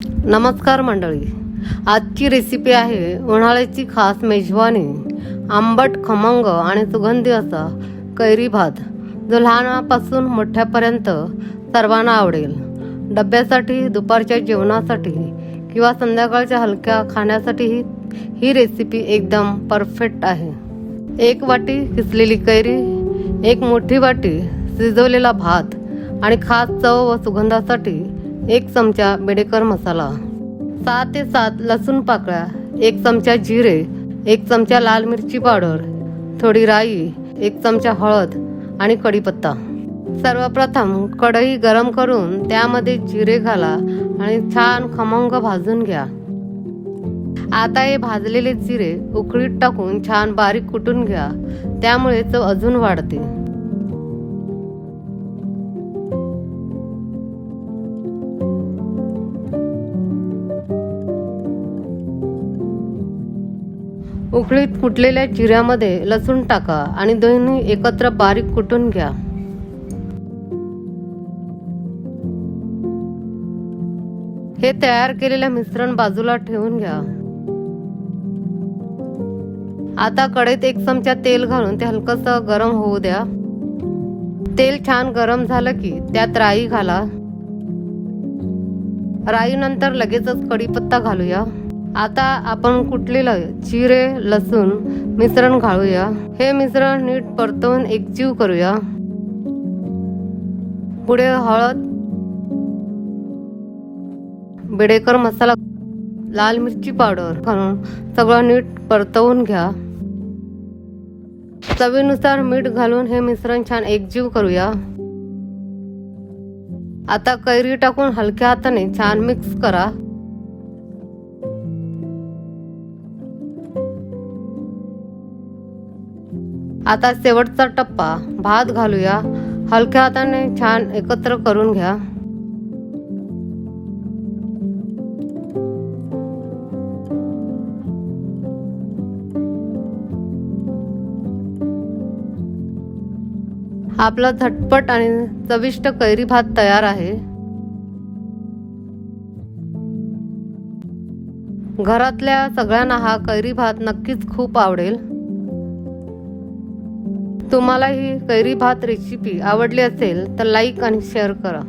नमस्कार मंडळी, आजची रेसिपी आहे उन्हाळ्याची खास मेजवानी आंबट, खमंग आणि सुगंधी असा कैरी भात, जो लहानापासून मोठ्यापर्यंत सर्वांना आवडेल. डब्यासाठी, दुपारच्या जेवणासाठी किंवा संध्याकाळच्या हलक्या खाण्यासाठी ही रेसिपी एकदम परफेक्ट आहे. 1 वाटी किसलेली कैरी, 1 मोठी वाटी शिजवलेला भात आणि खास चव व सुगंधासाठी 1 चमचा बेडेकर मसाला, 6 ते 7 लसूण पाकळ्या, 1 चमचा जिरे, 1 चमचा लाल मिरची पावडर, थोडी राई, 1 चमचा हळद आणि कढीपत्ता. सर्वप्रथम कढई गरम करून त्यामध्ये जिरे घाला आणि छान खमंग भाजून घ्या. आता हे भाजलेले जिरे उकळीत टाकून छान बारीक कुटून घ्या, त्यामुळे चव अजून वाढते. उकळीत कुटलेल्या जिऱ्यामध्ये लसूण टाका आणि दोन्ही एकत्र बारीक कुटून घ्या. हे तयार केलेले मिश्रण बाजूला ठेवून घ्या. आता कढईत 1 चमचा तेल घालून ते हलकसं गरम होऊ द्या. तेल छान गरम झालं की त्यात राई घाला. राई नंतर लगेचच कढीपत्ता घालूया. आता आपण कुटलेलं जिरे लसूण मिश्रण घालूया. हे मिश्रण नीट परतवून एकजीव करूया. पुढे हळद, बेडेकर मसाला, लाल मिरची पावडर घालून सगळं नीट परतवून घ्या. चवीनुसार मीठ घालून हे मिश्रण छान एकजीव करूया. आता कैरी टाकून हलक्या हाताने छान मिक्स करा. आता शेवटचा टप्पा भात घालूया. हलक्या हाताने छान एकत्र करून घ्या. आपला झटपट आणि चविष्ट कैरी भात तयार आहे. घरातल्या सगळ्यांना हा कैरी भात नक्कीच खूप आवडेल. तुम्हाला ही कैरी भात रेसिपी आवडली असेल तर लाईक आणि शेअर करा.